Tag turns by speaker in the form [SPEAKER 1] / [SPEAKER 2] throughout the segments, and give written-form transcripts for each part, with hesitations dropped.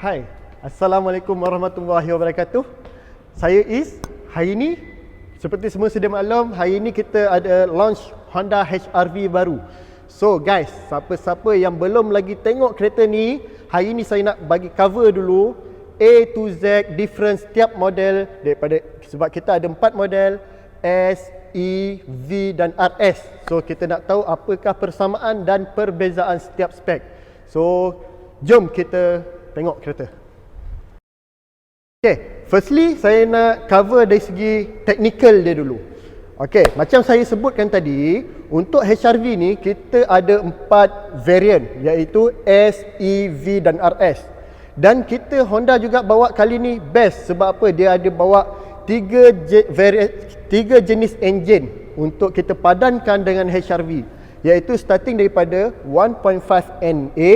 [SPEAKER 1] Hai, Assalamualaikum warahmatullahi wabarakatuh. Saya Is. Hari ini, seperti semua sedia maklum, hari ini kita ada launch Honda HR-V baru. So guys, siapa-siapa yang belum lagi tengok kereta ni, hari ini saya nak bagi cover dulu A to Z difference setiap model daripada, sebab kita ada 4 model S, E, V dan RS. So kita nak tahu apakah persamaan dan perbezaan setiap spek. So jom kita tengok kereta. Okay, firstly saya nak cover dari segi technical dia dulu. Okay, macam saya sebutkan tadi, untuk HR-V ni kita ada 4 variant, iaitu S, E, V dan RS. Dan kita Honda juga bawa kali ni best, sebab apa? Dia ada bawa 3 jenis engine untuk kita padankan dengan HR-V, iaitu starting daripada 1.5 NA,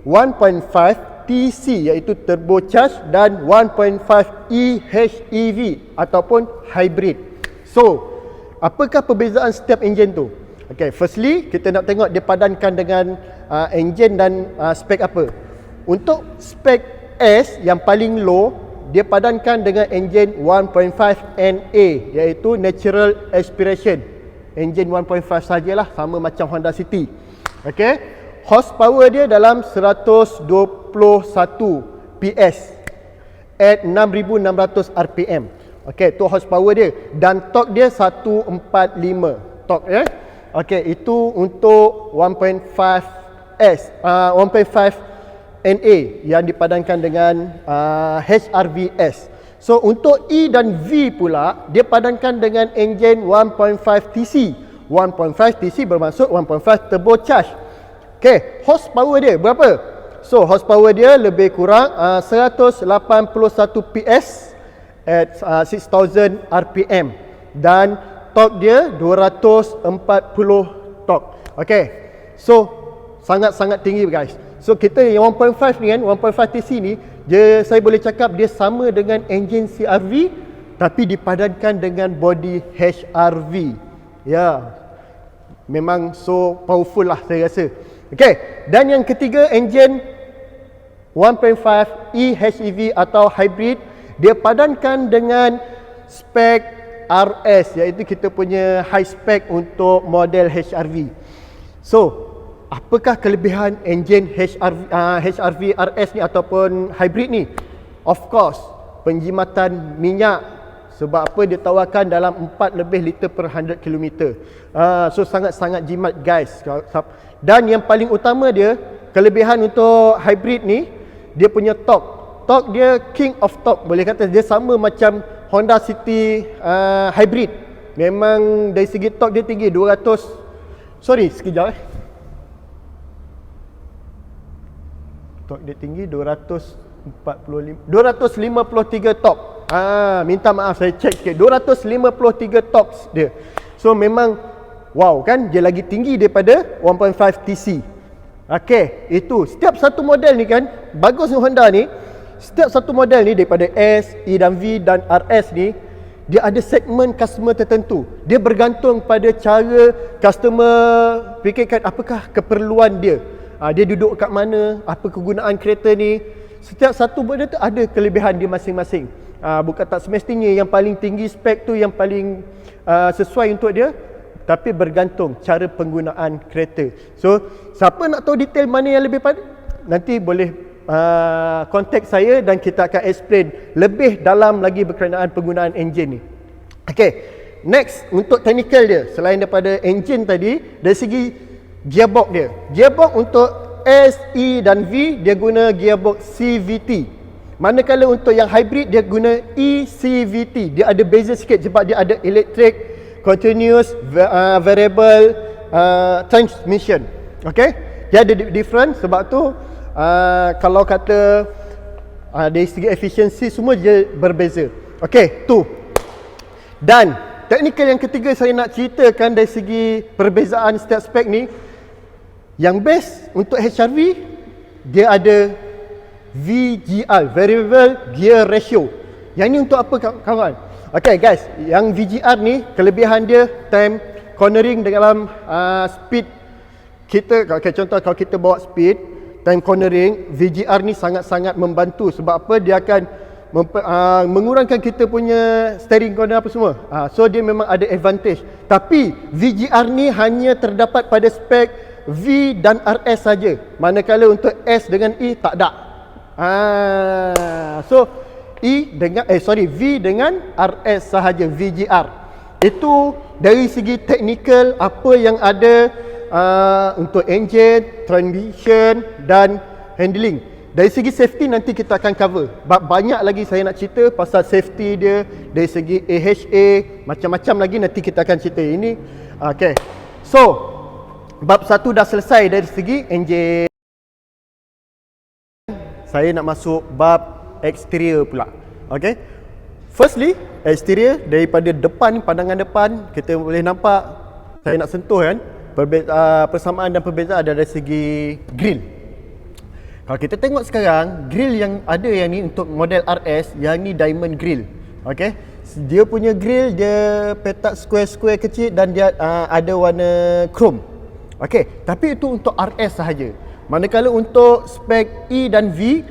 [SPEAKER 1] 1.5 TC iaitu turbocharge dan 1.5 EHEV ataupun hybrid. So, apakah perbezaan setiap enjin tu? Okay, firstly kita nak tengok dia padankan dengan enjin dan spek apa. Untuk spek S yang paling low, dia padankan dengan enjin 1.5 NA iaitu natural aspiration. Enjin 1.5 sajalah, sama macam Honda City. Okay, horsepower dia dalam 121 PS at 6600 RPM. Okey, tu horsepower dia, dan torque dia 145 torque ya. Okey, itu untuk 1.5 NA yang dipadankan dengan HR-VS. So untuk E dan V pula, dia padankan dengan enjin 1.5 TC. 1.5 TC bermaksud 1.5 turbocharge. Okay, horsepower dia berapa? So horsepower dia lebih kurang 181 PS at 6000 RPM, dan torque dia 240 torque. Okay, so sangat-sangat tinggi guys. So kita yang 1.5 ni kan, 1.5 TC ni, saya boleh cakap dia sama dengan enjin CR-V tapi dipadankan dengan body HR-V. Ya, memang so powerful lah saya rasa. Okay, dan yang ketiga enjin 1.5 EHEV atau hybrid, dia padankan dengan spek RS, iaitu kita punya high spec untuk model HR-V. So, apakah kelebihan enjin HR-V RS ni ataupun hybrid ni? Of course, penjimatan minyak. Sebab apa? Dia tawarkan dalam 4 lebih liter per 100 km. So sangat-sangat jimat guys. Dan yang paling utama dia, kelebihan untuk hybrid ni, dia punya torque. Torque dia king of torque. Boleh kata dia sama macam Honda City hybrid. Memang dari segi torque dia tinggi, 200. Sorry, sekejap Torque dia tinggi 253 torque. Minta maaf saya cek sikit. 253 torque dia. So memang wow kan, dia lagi tinggi daripada 1.5 TC. Okey, itu setiap satu model ni kan, bagus Honda ni, setiap satu model ni daripada S, E dan V dan RS ni, dia ada segmen customer tertentu. Dia bergantung pada cara customer fikirkan apakah keperluan dia. Dia duduk kat mana, apa kegunaan kereta ni. Setiap satu model tu ada kelebihan dia masing-masing. Bukan tak semestinya yang paling tinggi spek tu yang paling sesuai untuk dia, tapi bergantung cara penggunaan kereta. So, siapa nak tahu detail mana yang lebih nanti boleh contact saya dan kita akan explain lebih dalam lagi berkenaan penggunaan enjin ni. Okay, next untuk technical dia, selain daripada enjin tadi, dari segi gearbox dia. Gearbox untuk S, E dan V, dia guna gearbox CVT. Manakala untuk yang hybrid, dia guna ECVT. Dia ada beza sikit sebab dia ada electric continuous variable transmission. Okay, dia ada different. Sebab tu kalau kata dari segi efisiensi semua dia berbeza. Okay, tu. Dan technical yang ketiga saya nak ceritakan dari segi perbezaan setiap spek ni, yang best untuk HR-V, dia ada VGR, Variable Gear Ratio. Yang ni untuk apa kawan? Okay guys, yang VGR ni kelebihan dia time cornering dalam speed kita. Okay, contoh kalau kita bawa speed time cornering, VGR ni sangat-sangat membantu. Sebab apa? Dia akan mengurangkan kita punya steering corner apa semua. So dia memang ada advantage. Tapi VGR ni hanya terdapat pada spek V dan RS saja. Manakala untuk S dengan E tak ada. So V dengan RS sahaja, VGR. Itu dari segi teknikal apa yang ada untuk engine, transmission dan handling. Dari segi safety nanti kita akan cover. Banyak lagi saya nak cerita pasal safety dia, dari segi AHA, macam-macam lagi nanti kita akan cerita. Ini okay. So bab 1 dah selesai dari segi engine. Saya nak masuk bab exterior pula. Okay. Firstly, exterior daripada depan, pandangan depan kita boleh nampak, saya nak sentuh kan, persamaan dan perbezaan ada dari segi grill. Kalau kita tengok sekarang, grill yang ada yang ni untuk model RS, yang ni diamond grill. Okay. Dia punya grill dia petak square-square kecil dan dia ada warna chrome. Okay. Tapi itu untuk RS sahaja. Manakala untuk spek E dan V,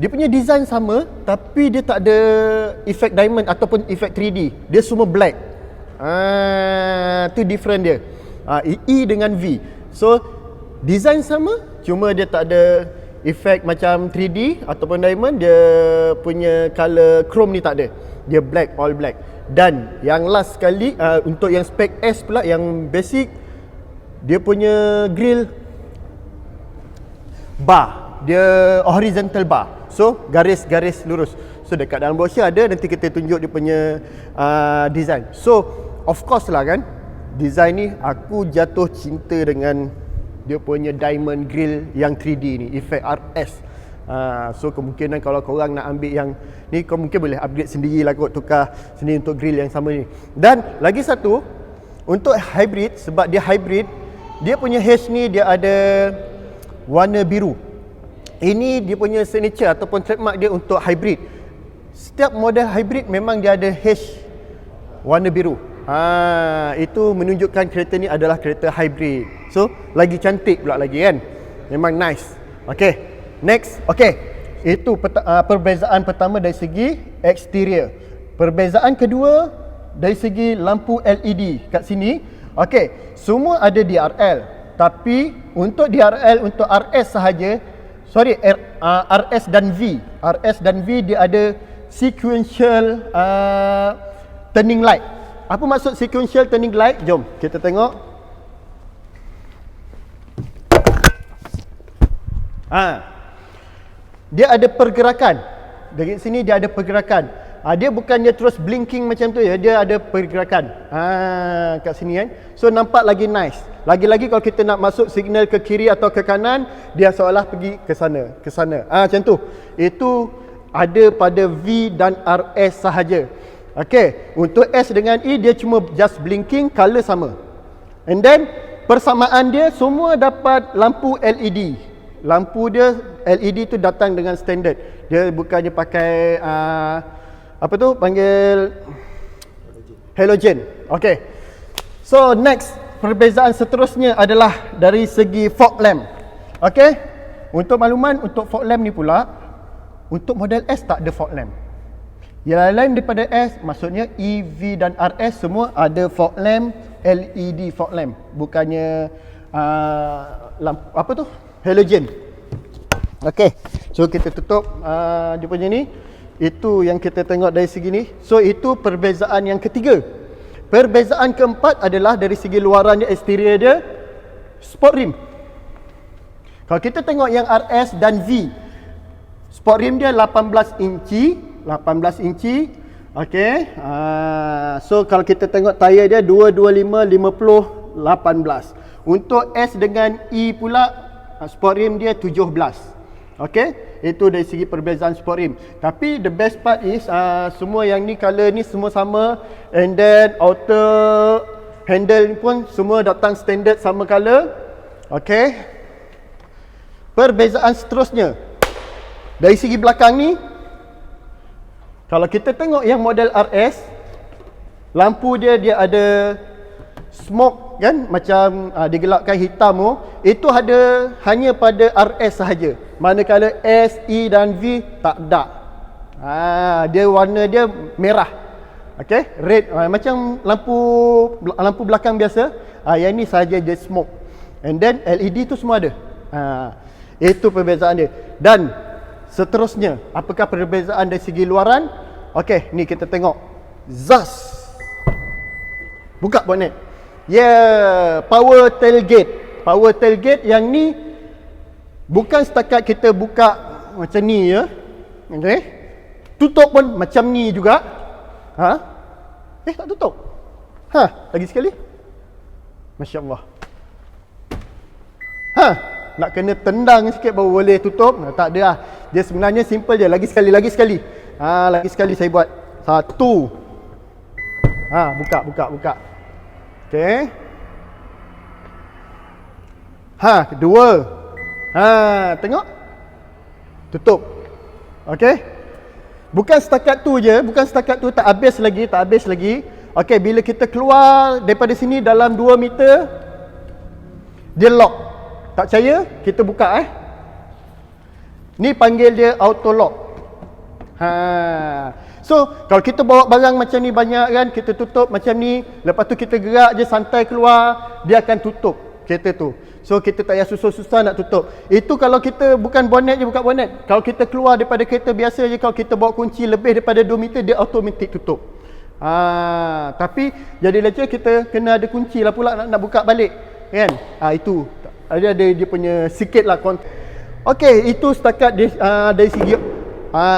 [SPEAKER 1] dia punya design sama tapi dia tak ada efek diamond ataupun efek 3D. Dia semua black. Tu different dia. E dengan V. So design sama, cuma dia tak ada efek macam 3D ataupun diamond. Dia punya color chrome ni tak ada. Dia black, all black. Dan yang last sekali untuk yang spek S pula, yang basic, dia punya grill bar, dia horizontal bar. So garis-garis lurus. So dekat dalam brochure ada, nanti kita tunjuk dia punya design. So of course lah kan, design ni aku jatuh cinta dengan dia punya diamond grill yang 3D ni, efek RS. So kemungkinan kalau korang nak ambil yang ni, kau mungkin boleh upgrade sendiri lah kot, tukar sendiri untuk grill yang sama ni. Dan lagi satu, untuk hybrid, sebab dia hybrid, dia punya H ni dia ada warna biru. Ini dia punya signature ataupun trademark dia untuk hybrid. Setiap model hybrid memang dia ada H warna biru. Itu menunjukkan kereta ni adalah kereta hybrid. So lagi cantik pula lagi kan. Memang nice. Okay, next. Okay, itu perbezaan pertama dari segi exterior. Perbezaan kedua dari segi lampu LED kat sini. Okay, semua ada DRL. Tapi untuk DRL, untuk RS sahaja, RS dan V. RS dan V dia ada sequential turning light. Apa maksud sequential turning light? Jom kita tengok. Dia ada pergerakan. Dari sini dia ada pergerakan. Dia bukannya terus blinking macam tu ya, dia ada pergerakan. Kat sini kan. So nampak lagi nice. Lagi-lagi kalau kita nak masuk signal ke kiri atau ke kanan, dia seolah pergi ke sana, ke sana. Macam tu. Itu ada pada V dan RS sahaja. Okey, untuk S dengan E dia cuma just blinking, color sama. And then persamaan dia semua dapat lampu LED. Lampu dia LED tu datang dengan standard. Dia bukannya pakai apa tu panggil halogen. Okey. So next, perbezaan seterusnya adalah dari segi fog lamp. Okey. Untuk makluman, untuk fog lamp ni pula, untuk model S tak ada fog lamp. Yang lain daripada S, maksudnya E, V dan RS semua ada fog lamp, LED fog lamp. Bukannya lampu, apa tu? Halogen. Okey. So kita tutup dia punya ni. Itu yang kita tengok dari segi ni. So itu perbezaan yang ketiga. Perbezaan keempat adalah dari segi luaran dia, exterior dia, sport rim. Kalau kita tengok yang RS dan V, sport rim dia 18 inci. 18 inci. Okey. So kalau kita tengok tayar dia 225, 50, 18. Untuk S dengan E pula, sport rim dia 17. Okey, itu dari segi perbezaan sport rim. Tapi the best part is semua yang ni color ni semua sama, and then outer handle pun semua datang standard sama color. Okey. Perbezaan seterusnya dari segi belakang ni, kalau kita tengok yang model RS, lampu dia ada smoke kan, macam digelapkan hitam tu, itu ada hanya pada RS sahaja. Manakala S, E dan V tak ada. Dia warna dia merah. Okey, red, macam lampu belakang biasa. Yang ni sahaja dia smoke. And then LED tu semua ada. Itu perbezaan dia. Dan seterusnya, apakah perbezaan dari segi luaran? Okey, ni kita tengok. ZAS. Buka bonnet. Power tailgate. Power tailgate yang ni bukan setakat kita buka macam ni ya. Okey. Tutup pun macam ni juga. Tak tutup. Lagi sekali. Masya-Allah. Nak kena tendang sikit baru boleh tutup. Tak ada lah. Dia sebenarnya simple je. Lagi sekali. Lagi sekali saya buat. Satu. Buka. Okey. Kedua. Tengok. Tutup. Okey. Bukan setakat tu je. Tak habis lagi. Okey, bila kita keluar daripada sini dalam 2 meter, dia lock. Tak percaya? Kita buka Ni panggil dia auto lock. So, kalau kita bawa barang macam ni banyak kan, kita tutup macam ni, lepas tu kita gerak je santai keluar, dia akan tutup kereta tu. So, kita tak payah susah-susah nak tutup. Itu kalau kita bukan bonnet je, buka bonnet. Kalau kita keluar daripada kereta biasa je, kalau kita bawa kunci lebih daripada 2 meter, dia automatic tutup. Tapi jadi leceh kita kena ada kunci lah pula nak buka balik kan. Itu ada dia punya sikit lah. Okey, itu setakat dari segi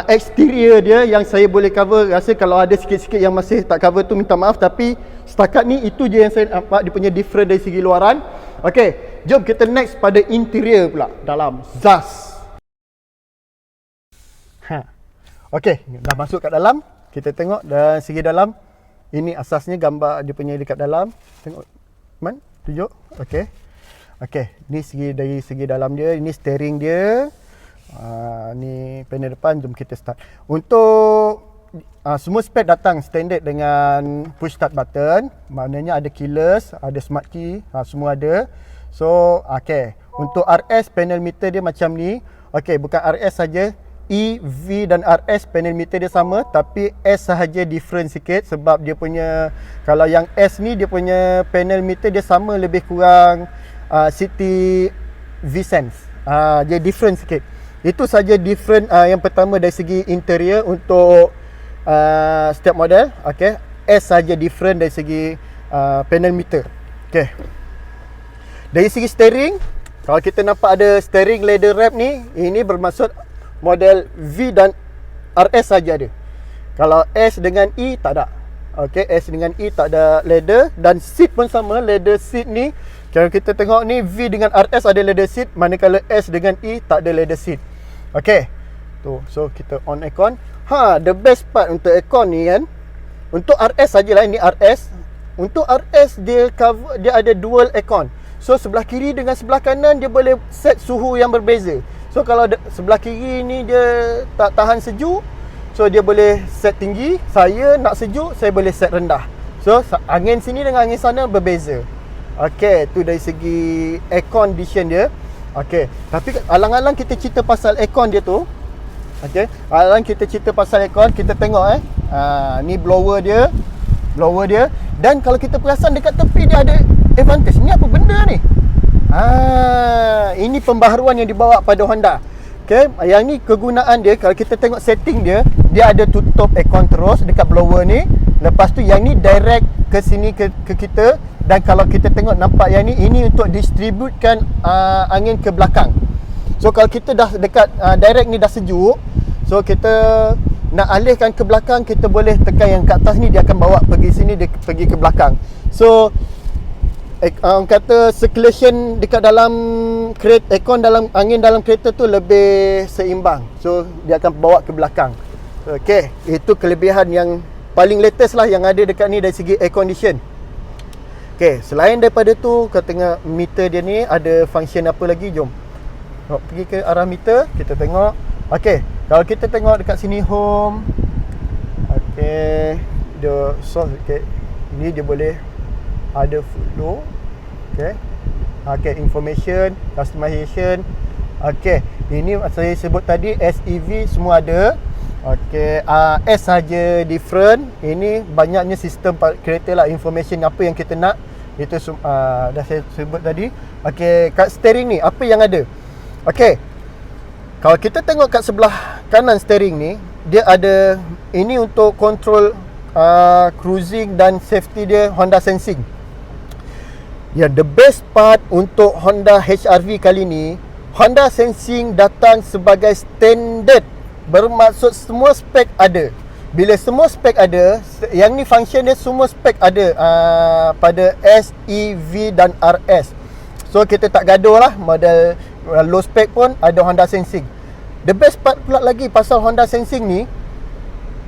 [SPEAKER 1] exterior dia yang saya boleh cover. Rasa kalau ada sikit-sikit yang masih tak cover tu minta maaf, tapi setakat ni itu je yang saya nampak dia punya different dari segi luaran. Okey, jom kita next pada interior pula dalam ZAS. Okey, dah masuk kat dalam. Kita tengok dari segi dalam. Ini asasnya gambar dia punya dekat dalam. Tengok. Man, tunjuk. Okey. Ni dari segi dalam dia. Ini steering dia. Ni panel depan. Jom kita start. Untuk semua spek datang standard dengan push start button. Maknanya ada keyless, ada smart key, semua ada. So, untuk RS panel meter dia macam ni. Bukan RS saja. E, V dan RS panel meter dia sama, tapi S sahaja different sikit sebab dia punya, kalau yang S ni dia punya panel meter dia sama lebih kurang City V-Sense. Dia different sikit. Itu saja different. Yang pertama dari segi interior untuk setiap model. S saja different dari segi panel meter. Dari segi steering, kalau kita nampak ada steering leather wrap ni, ini bermaksud model V dan RS saja ada. Kalau S dengan E tak ada. S dengan E tak ada leather. Dan seat pun sama, leather seat ni. Kalau kita tengok ni, V dengan RS ada leather seat, manakala S dengan E tak ada leather seat. So kita on aircon. The best part untuk aircon ni kan, untuk RS sajalah, ini RS. Untuk RS dia ada dual aircon. So sebelah kiri dengan sebelah kanan dia boleh set suhu yang berbeza. So kalau sebelah kiri ni dia tak tahan sejuk, so dia boleh set tinggi. Saya nak sejuk, saya boleh set rendah. So angin sini dengan angin sana berbeza. Tu dari segi air condition dia. Tapi alang-alang kita cerita pasal aircon dia tu. Alang kita cerita pasal aircon, kita tengok ni blower dia. Dan kalau kita perasan dekat tepi dia ada advantage. Ni apa benda ni? Ini pembaharuan yang dibawa pada Honda. Yang ni kegunaan dia, kalau kita tengok setting dia, dia ada tutup aircon terus dekat blower ni. Lepas tu yang ni direct ke sini ke kita. Dan kalau kita tengok nampak yang ni, ini untuk distributekan angin ke belakang. So kalau kita dah dekat direct ni dah sejuk, so kita nak alihkan ke belakang, kita boleh tekan yang kat atas ni, dia akan bawa pergi sini, dia pergi ke belakang. So kata circulation dekat dalam aircon, dalam angin dalam kereta tu lebih seimbang. So dia akan bawa ke belakang. Itu kelebihan yang paling latest lah yang ada dekat ni dari segi air condition. Selain daripada tu, kau tengok meter dia ni ada function apa lagi. Jom pergi ke arah meter, kita tengok. Kalau kita tengok dekat sini home. Dia source. Ini dia boleh ada flow. Okay. Okay, information, customization. Okay, ini saya sebut tadi SEV semua ada. Okay, S saja different. Ini banyaknya sistem kereta lah, information apa yang kita nak. Itu dah saya sebut tadi. Okay, kat steering ni apa yang ada? Okay, kalau kita tengok kat sebelah kanan steering ni, dia ada ini untuk control cruising dan safety dia, Honda Sensing. Ya, the best part untuk Honda HR-V kali ni, Honda Sensing datang sebagai standard. Bermaksud semua spek ada. Bila semua spek ada, yang ni function dia semua spek ada pada S, E, V dan RS. So kita tak gaduh lah, model low spec pun ada Honda Sensing. The best part pula lagi pasal Honda Sensing ni,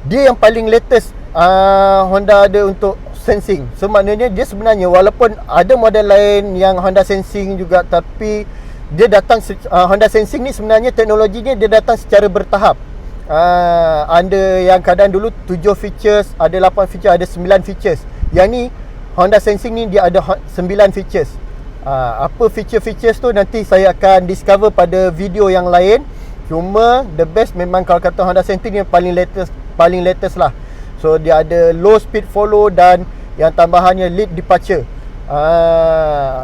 [SPEAKER 1] dia yang paling latest Honda ada untuk sensing. So maknanya dia sebenarnya walaupun ada model lain yang Honda Sensing juga, tapi dia datang Honda Sensing ni sebenarnya teknologinya dia datang secara bertahap. Ada yang kadang dulu 7 features, ada 8 features, ada 9 features. Yang ni Honda Sensing ni dia ada 9 features. Apa feature-features tu nanti saya akan discover pada video yang lain. Cuma the best memang kalau kata Honda Sensing ni paling latest lah. So dia ada low speed follow dan yang tambahannya lead departure.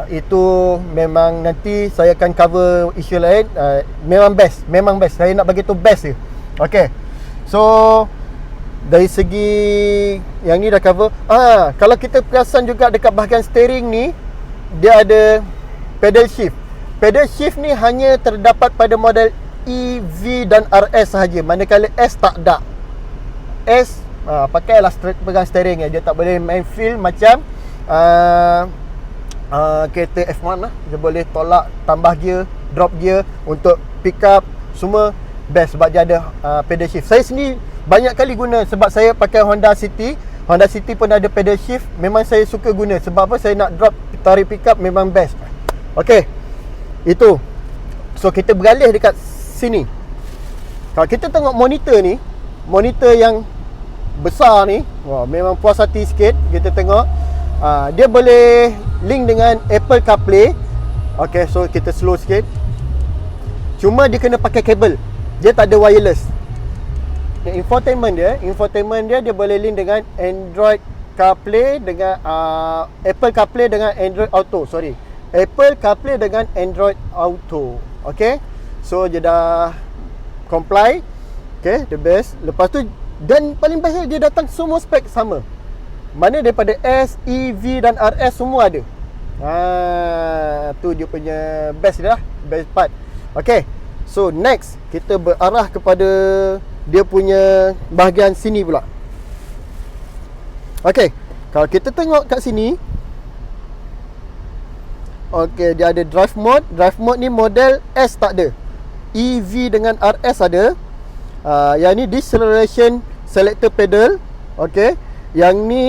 [SPEAKER 1] Itu memang nanti saya akan cover isu lain. Memang best. Saya nak bagi tu best je. Okay. So dari segi yang ni dah cover. Kalau kita perasan juga dekat bahagian steering ni, dia ada pedal shift. Pedal shift ni hanya terdapat pada model E, V dan RS sahaja. Manakala S tak ada. S pakailah pegang steering dia tak boleh main feel macam kereta F1 lah. Dia boleh tolak, tambah gear, drop gear untuk pick up, semua best sebab dia ada pedal shift. Saya sendiri banyak kali guna sebab saya pakai Honda City. Honda City pun ada pedal shift. Memang saya suka guna. Sebab apa? Saya nak drop, tarik pick up memang best. Okay, itu. So kita beralih dekat sini. Kalau kita tengok monitor ni, monitor yang besar ni, memang puas hati sikit. Kita tengok dia boleh link dengan Apple CarPlay. Okay, so kita slow sikit. Cuma dia kena pakai kabel. Dia tak ada wireless. Infotainment dia boleh link dengan Android CarPlay dengan Apple CarPlay dengan Android Auto. Apple CarPlay dengan Android Auto. Okay, so dia dah comply. Okay, the best. Lepas tu, dan paling best dia datang semua spek sama. Mana daripada S, E, V dan RS semua ada. Tu dia punya best dah, best part. Okay, so next kita berarah kepada dia punya bahagian sini pula. Okay, kalau kita tengok kat sini, okay, dia ada drive mode. Drive mode ni model S tak ada. E, V dengan RS ada. Yang ni deceleration selector pedal. Okay, yang ni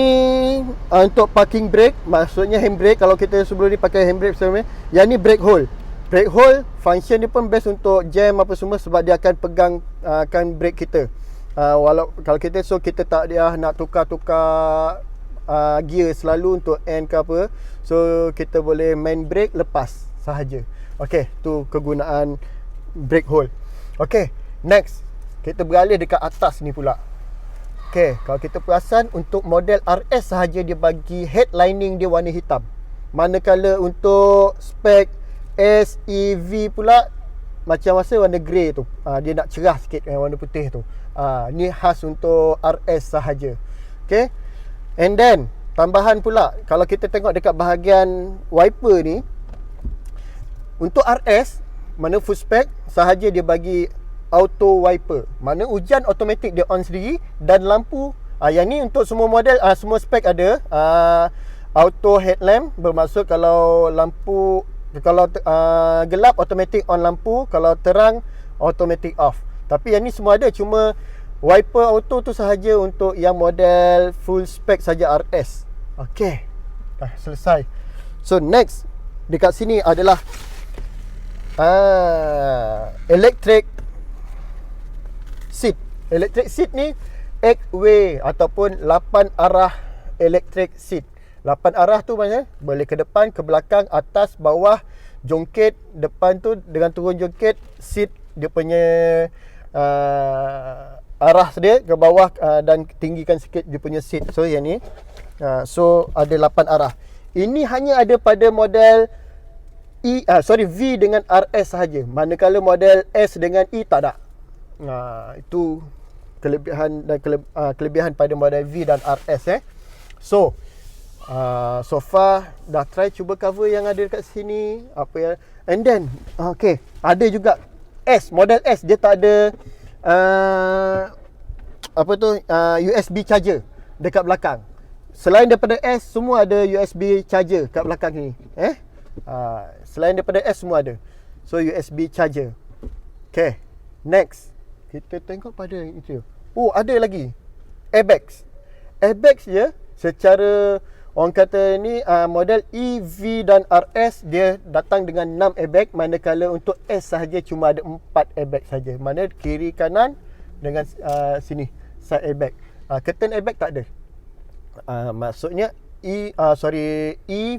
[SPEAKER 1] untuk parking brake, maksudnya handbrake. Kalau kita sebelum ni pakai handbrake sebelumnya. Yang ni brake hold. Brake hold function dia pun best untuk jam apa semua sebab dia akan pegang kan brake kita. Kalau kita kita tak dia nak tukar gear selalu untuk end ke apa. So kita boleh main brake lepas sahaja. Okay, tu kegunaan brake hold. Okay, next kita beralih dekat atas ni pula. Okay, kalau kita perasan untuk model RS sahaja dia bagi headlining dia warna hitam. Manakala untuk spek S, E, V pula macam masa warna grey tu. Dia nak cerah sikit warna putih tu. Ni khas untuk RS sahaja. Okay, and then tambahan pula kalau kita tengok dekat bahagian wiper ni, untuk RS mana full spec sahaja dia bagi auto wiper. Mana hujan automatic dia on sendiri. Dan lampu yang ni untuk semua model, semua spek ada. Auto headlamp bermaksud kalau lampu, kalau gelap automatic on lampu, kalau terang automatic off. Tapi yang ni semua ada. Cuma wiper auto tu sahaja untuk yang model full spec saja RS. Okay, dah selesai. So next dekat sini adalah electric seat. Electric seat ni 8 way ataupun 8 arah electric seat. 8 arah tu maknanya boleh ke depan, ke belakang, atas, bawah, jongkit. Depan tu dengan turun jongkit, seat dia punya arah dia ke bawah, dan tinggikan sikit dia punya seat. So yang ni so ada 8 arah. Ini hanya ada pada model V dengan RS sahaja. Manakala model S dengan E tak ada. Itu kelebihan dan kelebihan pada model V dan RS. So far dah try cuba cover yang ada dekat sini. Apa yang, and then ada juga model S, dia tak ada USB charger dekat belakang. Selain daripada S, semua ada USB charger kat belakang ni. Selain daripada S, semua ada. So USB charger. Okay, next kita tengok pada itu. Ada lagi airbags. Airbags je secara orang kata ni model E, V dan RS dia datang dengan 6 airbag, manakala untuk S sahaja cuma ada 4 airbag saja. Mana kiri kanan dengan sini side airbag. Curtain airbag tak ada. Maksudnya E,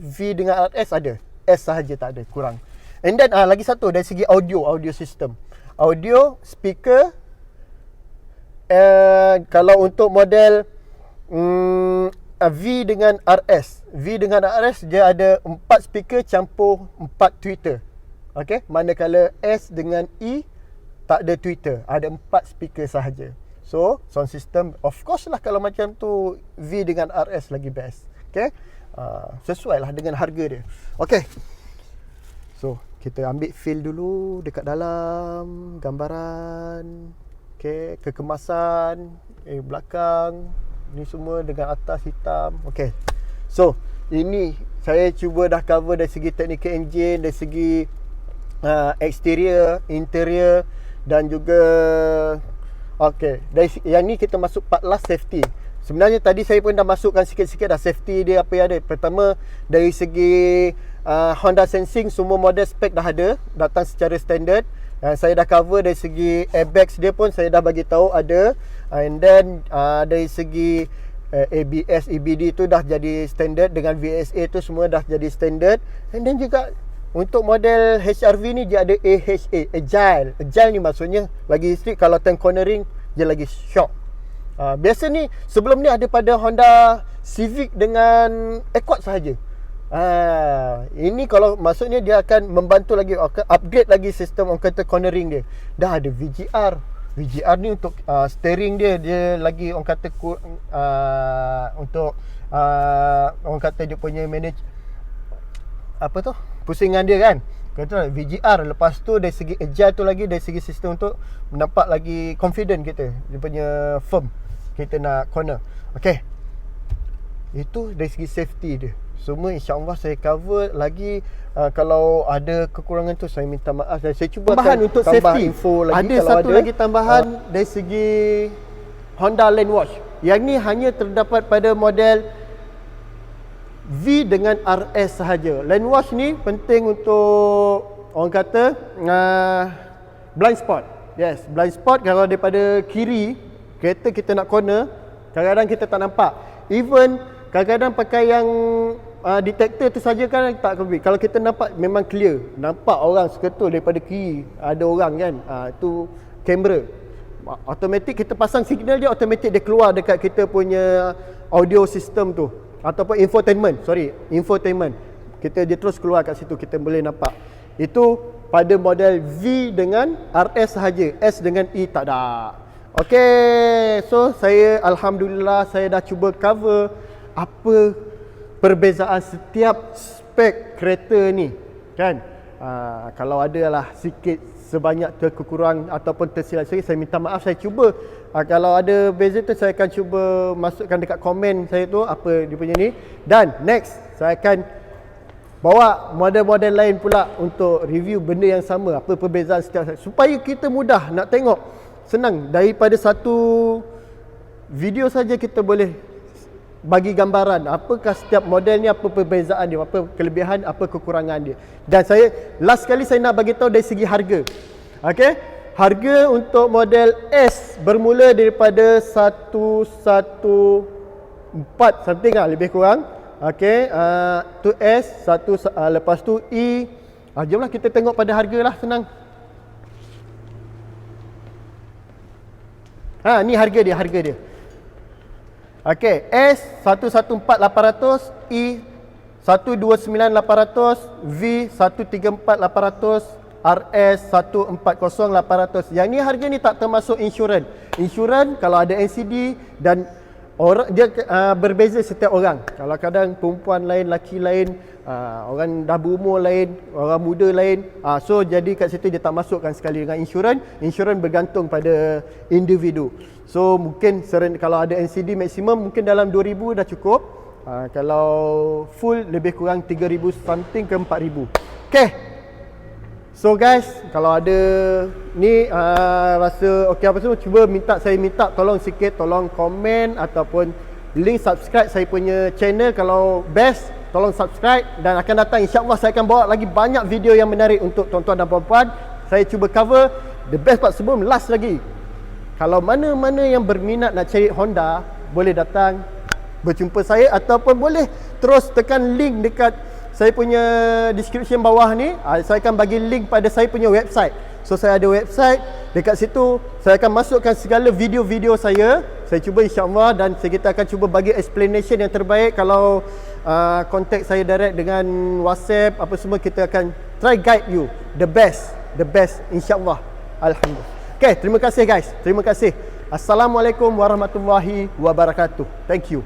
[SPEAKER 1] V dengan RS ada. S sahaja tak ada, kurang. And then lagi satu dari segi audio system. Audio speaker kalau untuk model V dengan RS dia ada 4 speaker campur 4 tweeter. Okey, manakala S dengan E tak ada tweeter, ada 4 speaker sahaja. So sound system of course lah, kalau macam tu V dengan RS lagi best. Okey, sesuai lah dengan harga dia. Okey, so kita ambil feel dulu dekat dalam gambaran. Okey, kekemasan belakang ni semua dengan atas hitam. Okay, so ini saya cuba dah cover dari segi technical engine, dari segi exterior, interior dan juga dari yang ni kita masuk part last, safety. Sebenarnya tadi saya pun dah masukkan sikit-sikit dah safety dia apa yang ada. Pertama dari segi Honda Sensing, semua model spek dah ada, datang secara standard. Saya dah cover dari segi airbags dia pun saya dah bagi tahu ada. And then dari segi ABS, EBD tu dah jadi standard, dengan VSA tu semua dah jadi standard. And then juga untuk model HRV ni dia ada AHA, Agile ni maksudnya lagi strict. Kalau turn cornering dia lagi shock. Biasa ni sebelum ni ada pada Honda Civic dengan Accord sahaja. Ini kalau maksudnya dia akan membantu lagi, upgrade lagi sistem orang kata cornering dia. Dah ada VGR ni untuk steering dia lagi orang kata untuk orang kata dia punya manage pusingan dia kan. Kata VGR. Lepas tu dari segi agile tu lagi, dari segi sistem untuk nampak lagi confident kita, dia punya firm kita nak corner. Okay, itu dari segi safety dia. Semua insya-Allah saya cover lagi. Kalau ada kekurangan tu saya minta maaf. Saya cuba tambahan untuk safety info lagi. Ada satu lagi tambahan dari segi Honda Lane Watch. Yang ni hanya terdapat pada model V dengan RS sahaja. Lane Watch ni penting untuk orang kata blind spot. Yes, blind spot. Kalau daripada kiri kereta kita nak corner, kadang-kadang kita tak nampak. Even kadang-kadang pakai yang detector tu saja kan tak kebik. Kalau kita nampak memang clear, nampak orang seketul daripada kiri ada orang kan. Itu kamera. Automatic kita pasang signal dia, automatic dia keluar dekat kita punya audio system tu ataupun infotainment. Dia terus keluar kat situ, kita boleh nampak. Itu pada model V dengan RS sahaja. S dengan E tak ada. Okey, so saya alhamdulillah saya dah cuba cover apa perbezaan setiap spek kereta ni kan. Kalau adalah sikit sebanyak terkurang ataupun tersilap sikit, saya minta maaf. Saya cuba kalau ada beza tu saya akan cuba masukkan dekat komen saya tu apa dia punya ni. Dan next saya akan bawa model-model lain pula untuk review benda yang sama, apa perbezaan setiap, supaya kita mudah nak tengok, senang. Daripada satu video saja kita boleh bagi gambaran apakah setiap model ni, apa perbezaan dia, apa kelebihan, apa kekurangan dia. Dan saya last kali saya nak bagi tahu dari segi harga. Okey, harga untuk model S bermula daripada 114 something lah lebih kurang. Okey, tu S, satu lepas tu E. Jomlah kita tengok pada harga lah, senang. Ni harga dia. Okey, S 114,800, E 129,800, V 134,800, RS 140,800. Yang ni harga ni tak termasuk insurans. Insurans kalau ada NCD dan orang dia berbeza setiap orang. Kalau kadang perempuan lain, lelaki lain, orang dah berumur lain, orang muda lain. So jadi kat situ dia tak masukkan sekali dengan insurans. Insurans bergantung pada individu. So mungkin kalau ada NCD maksimum mungkin dalam 2,000 dah cukup. Kalau full lebih kurang 3,000 something ke 4,000. Okay. So guys, kalau ada ni rasa okey apa semua, saya minta tolong sikit, tolong komen ataupun link subscribe saya punya channel. Kalau best, tolong subscribe, dan akan datang insya-Allah saya akan bawa lagi banyak video yang menarik untuk tuan-tuan dan puan-puan. Saya cuba cover the best part sebelum last lagi. Kalau mana-mana yang berminat nak cari Honda, boleh datang berjumpa saya ataupun boleh terus tekan link dekat saya punya description bawah ni. Saya akan bagi link pada saya punya website. So saya ada website, dekat situ saya akan masukkan segala video-video saya. Saya cuba insya-Allah, dan kita akan cuba bagi explanation yang terbaik. Kalau contact saya direct dengan WhatsApp apa semua, kita akan try guide you the best insya-Allah. Alhamdulillah. Okay, terima kasih guys. Terima kasih. Assalamualaikum warahmatullahi wabarakatuh. Thank you.